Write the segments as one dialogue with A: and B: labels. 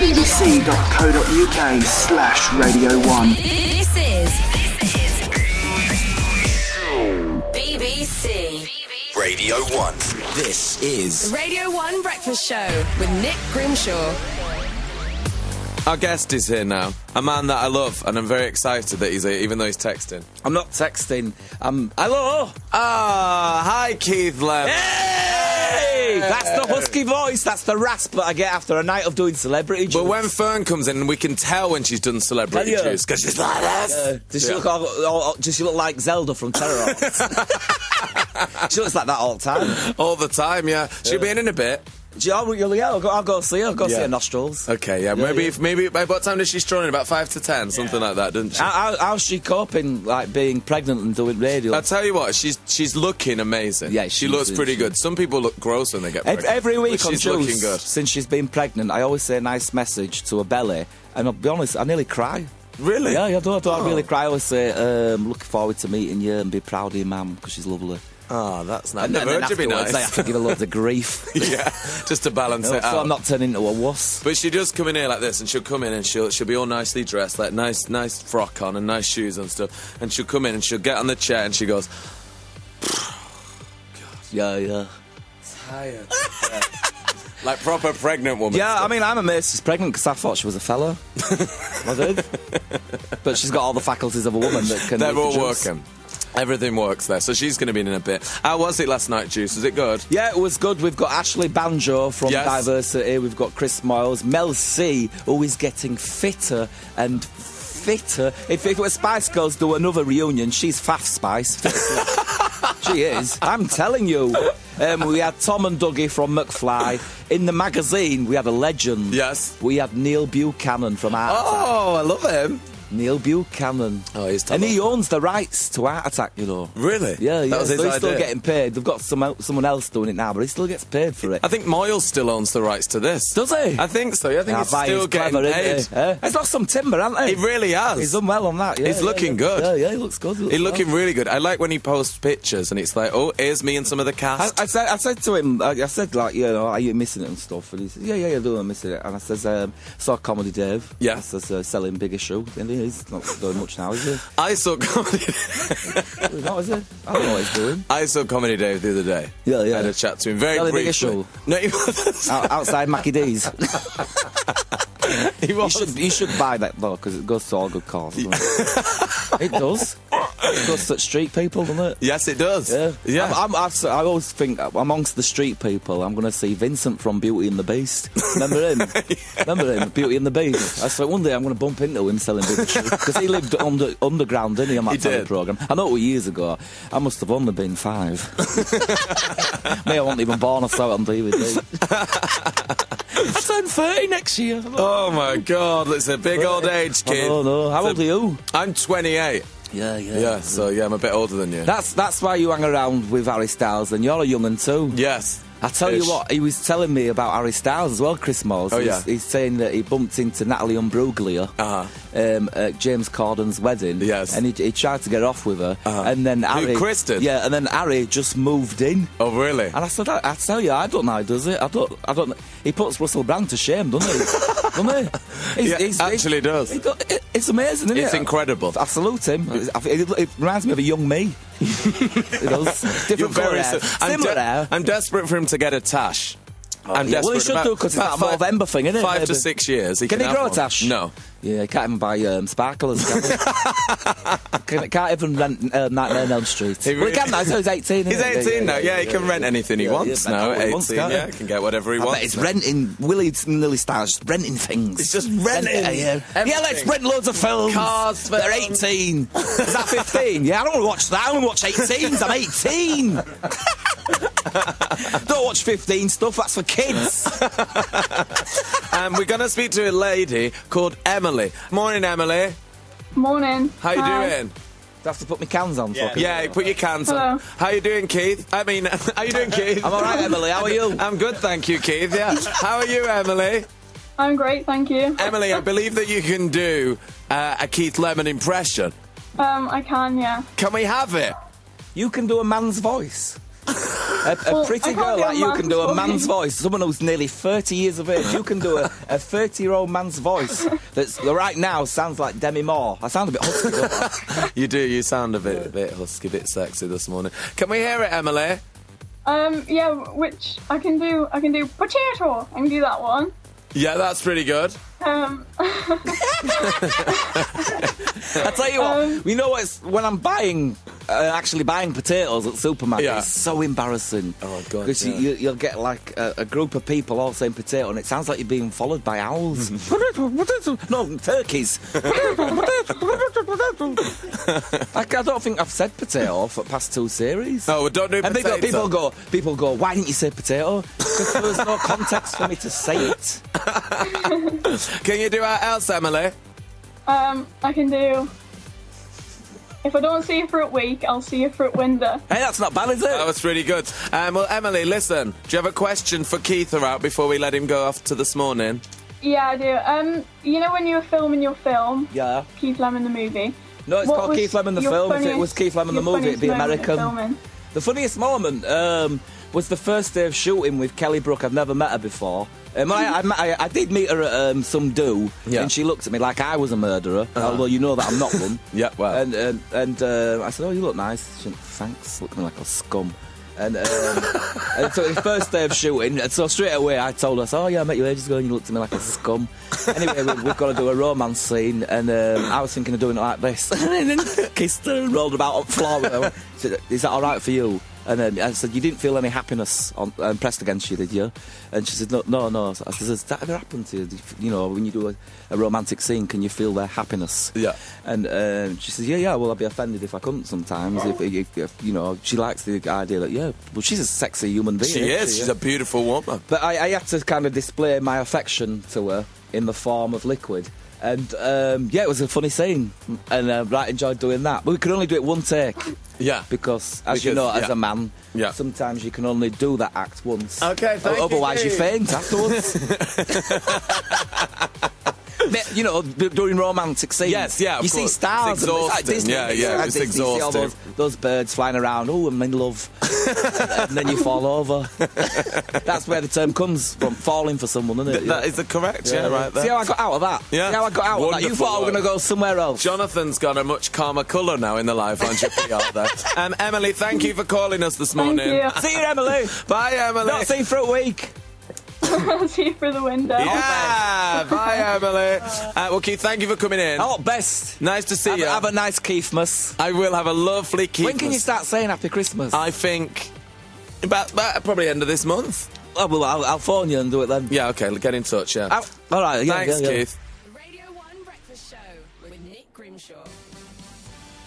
A: bbc.co.uk/Radio 1.
B: This is BBC
C: Radio 1. This is
B: Radio 1 Breakfast Show with Nick Grimshaw.
D: Our guest is here now, a man that I love, and I'm very excited that he's here, even though he's texting.
E: I'm not texting. Hello!
D: Hi, Keith Lem.
E: Hey! That's the husky voice. That's the rasp that I get after a night of doing celebrity juice.
D: But when Fern comes in, we can tell when she's done celebrity juice, because she's like this.
E: Does she look like Zelda from Terror? She looks like that all the time.
D: All the time, yeah. She'll be in a bit.
E: I'll go see her. I'll go see her nostrils.
D: Okay, yeah. Maybe by what time does she stroll in? About 5 to 10, something like that, doesn't she?
E: How's she coping, like, being pregnant and doing radio?
D: I'll tell you what, she's looking amazing.
E: Yeah,
D: she looks pretty good. Some people look gross when they get pregnant.
E: Every week on
D: she's looking
E: Juice,
D: good.
E: since she's been pregnant, I always say a nice message to her belly, and I'll be honest, I nearly cry.
D: Really?
E: Yeah, I do. I really cry. I always say, looking forward to meeting you and be proud of your mum, because she's lovely.
D: Oh, that's nice.
E: And then
D: Never heard you be nice.
E: I have to give her loads of grief.
D: Yeah, just to balance it out.
E: So I'm not turning into a wuss.
D: But she does come in here like this, and she'll come in and she'll be all nicely dressed, like nice frock on and nice shoes and stuff. And she'll come in and she'll get on the chair and she goes,
E: Yeah.
D: tired. Like proper pregnant woman.
E: Yeah,
D: stuff.
E: I mean, I'm amazed she's pregnant because I thought she was a fella. I did. But she's got all the faculties of a woman that can.
D: They're all
E: juice.
D: working. Everything works there, so she's going to be in a bit. How was it last night, Juice? Was it good?
E: Yeah, it was good. We've got Ashley Banjo from Diversity. We've got Chris Moyles. Mel C, who is getting fitter and fitter. If it was Spice Girls do another reunion, she's Faff Spice. She is. I'm telling you. We had Tom and Dougie from McFly. In the magazine, we had a legend.
D: Yes.
E: We had Neil Buchanan from Art Attack.
D: Oh, I love him.
E: Neil Buchanan.
D: Oh, he's top.
E: And he owns the rights to Art Attack, you know.
D: Really?
E: Yeah.
D: That was his
E: so he's
D: idea.
E: still getting paid. They've got someone else doing it now, but he still gets paid for it.
D: I think Moyles still owns the rights to this.
E: Does he?
D: I think so. I think he's still getting
E: clever,
D: paid.
E: isn't he? He's got some timber, hasn't he?
D: He really has.
E: He's done well on that, yeah.
D: He's looking good.
E: Yeah, he looks good.
D: He's looking really good. I like when he posts pictures and it's like, oh, here's me and some of the cast.
E: I said to him, I said, like, you know, are you missing it and stuff? And he said, yeah, I'm missing it. And I says, saw Comedy Dave.
D: Yeah.
E: I says, selling bigger shoe. And he's not doing much now, is he?
D: I saw Comedy
E: He's not, is he? I don't know what he's doing.
D: I saw Comedy Dave the other day.
E: Yeah.
D: I had a chat to him very
E: Selling
D: briefly.
E: bigger shoe.
D: No, he wasn't.
E: Outside Mackie D's.
D: He was.
E: You should buy that though, because it goes to all good causes. It does. It goes to street people, doesn't it?
D: Yes, it does.
E: Yeah. I always think amongst the street people, I'm going to see Vincent from Beauty and the Beast. Remember him? Remember him, Beauty and the Beast? I thought one day I'm going to bump into him selling big shoes because he lived underground, didn't he, on that telly programme? I know it was years ago. I must have only been 5. Me, I wasn't even born. I saw it on DVD. I turn 30 next year.
D: Oh my God, it's a big old age, kid.
E: Oh no, how old are you?
D: I'm 28.
E: Yeah.
D: So I'm a bit older than you.
E: That's why you hang around with Harry Styles, and you're a young'un too.
D: Yes.
E: I tell you what, he was telling me about Harry Styles as well, Chris Moyles.
D: Oh, yeah.
E: He's saying that he bumped into Natalie Imbruglia at James Corden's wedding.
D: Yes.
E: And he tried to get off with her. And then Harry...
D: Chris did?
E: Yeah, and then Harry just moved in.
D: Oh, really?
E: And I said, I tell you, I don't know how he does it. I don't. He puts Russell Brand to shame, doesn't he? Doesn't he?
D: Actually does.
E: It's amazing, isn't it?
D: It's incredible.
E: I salute him. It reminds me of a young me. It does. Different colour hair. Similar hair.
D: I'm desperate for him to get a tash. I'm desperate.
E: Well, he should do, because it's that Movember thing, isn't it?
D: 5 to 6 years.
E: Can he grow a
D: one.
E: tash?
D: No.
E: Yeah, he can't even buy sparklers, can he? Can't even rent Nightmare on Elm Street.
D: Well,
E: he can now, so he's 18.
D: He's 18 now, yeah, he can rent anything he wants now. 18, he can get whatever he wants.
E: He's renting, Willie Nilly Styles, just renting things.
D: He's just renting.
E: Yeah, let's rent loads of films.
D: Cars.
E: They're 18. Is that 15? Yeah, I don't want to watch that. I want to watch 18s. I'm 18. Don't watch 15 stuff, that's for kids.
D: We're going to speak to a lady called Emily. Morning, Emily.
F: Morning.
D: How you doing?
E: Do I have to put my cans on?
D: Yeah, put your cans on. How you doing, Keith? How you doing, Keith?
E: I'm all right, Emily. How are you?
D: I'm good, thank you, Keith. Yeah. How are you, Emily?
F: I'm great, thank you.
D: Emily, I believe that you can do a Keith Lemon impression.
F: I can, yeah.
D: Can we have it?
E: You can do a man's voice. A
F: Well,
E: pretty
F: I can't
E: girl
F: do a
E: like you can do a
F: man's
E: man's voice. Someone who's nearly 30 years of age, you can do a 30-year-old man's voice that's right now sounds like Demi Moore. I sound a bit husky, don't I?
D: You do. You sound a bit husky, a bit sexy this morning. Can we hear it, Emily?
F: Yeah, which I can do potato. I can do that one.
D: Yeah, that's pretty good.
E: I tell you what, you know what? When I'm actually buying potatoes at supermarkets,
D: Yeah.
E: it's so embarrassing.
D: Oh, God,
E: Because
D: yeah.
E: you'll get like a group of people all saying potato, and it sounds like you're being followed by owls. No, turkeys. Like, I don't think I've said potato for the past 2 series.
D: Oh, well, don't do
E: And
D: potato.
E: people go, why didn't you say potato? Because there was no context for me to say it.
D: Can you do our else, Emily?
F: I can do. If I don't see you for a week, I'll see you for a window.
E: Hey, that's not bad, is it?
D: That was really good. Well, Emily, listen. Do you have a question for Keith out before we let him go off to this morning?
F: Yeah, I do. You know when you were filming your film,
E: Yeah.
F: Keith Lemon the movie?
E: No, it's
F: What
E: called
F: was
E: Keith Lemon the
F: your
E: film. If it
F: funniest-
E: was Keith Lemon the
F: your
E: movie, it'd be
F: funniest moment of
E: American.
F: filming?
E: The funniest moment was the first day of shooting with Kelly Brook. I've never met her before. I did meet her at some do,
D: Yeah.
E: and she looked at me like I was a murderer, although you know that I'm not one.
D: Yeah, well.
E: And I said, "Oh, you look nice." She went, "Thanks." Looked at me like a scum. And so the first day of shooting, and so straight away I told her, "Oh yeah, I met you ages ago, and you looked at me like a scum." Anyway, we've got to do a romance scene, and I was thinking of doing it like this, and then kissed her and rolled about on the floor with her. She said, "Is that all right for you?" And then I said, "You didn't feel any happiness pressed against you, did you?" And she said, No. I said, "Has that ever happened to you? You know, when you do a romantic scene, can you feel their happiness?"
D: Yeah.
E: And she said, yeah, well, I'd be offended if I couldn't sometimes. If you know, she likes the idea that, yeah, well, she's a sexy human being.
D: She is. She's a beautiful woman.
E: But I had to kind of display my affection to her in the form of liquid. And, yeah, it was a funny scene. And I enjoyed doing that. But we could only do it one take.
D: Yeah.
E: Because, as you know, as a man, sometimes you can only do that act once.
D: Okay, thank you,
E: Otherwise, you
D: Keith.
E: faint afterwards. You know, during romantic scenes.
D: Yes, yeah, of
E: You see
D: course.
E: stars.
D: It's
E: and like
D: exhausting.
E: Disney,
D: Yeah,
E: it's
D: yeah,
E: like
D: it's
E: Disney, you see all
D: exhausting.
E: those birds flying around. Oh, I'm in love. And then you fall over. That's where the term comes from, falling for someone, isn't it?
D: That is the correct, right there.
E: See how I got out of that?
D: Yeah.
E: See how I got out of that? You
D: Wonderful
E: thought I was going to go somewhere else.
D: Jonathan's got a much calmer colour now in the live on your PR there. Emily, thank you for calling us this morning.
F: Thank you.
E: See you, Emily.
D: Bye, Emily.
E: Not see you for a week.
F: I'll see you through the window.
D: Yeah, bye, Emily. Well, Keith, thank you for coming in.
E: Oh, best.
D: Nice to see you.
E: Have a nice Keithmas.
D: I will have a lovely Keith.
E: When can you start saying Happy Christmas?
D: I think about probably end of this month.
E: Oh, well, I'll phone you and do it then.
D: Yeah, okay, get in touch, yeah.
E: All right, yeah.
D: Thanks,
E: yeah.
D: Keith.
B: The Radio 1 Breakfast Show with Nick Grimshaw.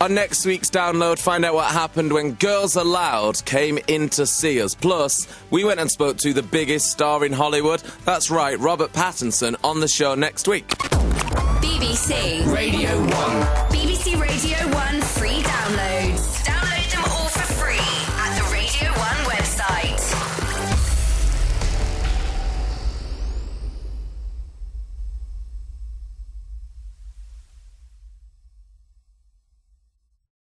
D: On next week's download, find out what happened when Girls Aloud came in to see us. Plus, we went and spoke to the biggest star in Hollywood. That's right, Robert Pattinson, on the show next week.
B: BBC
C: Radio 1.
B: BBC Radio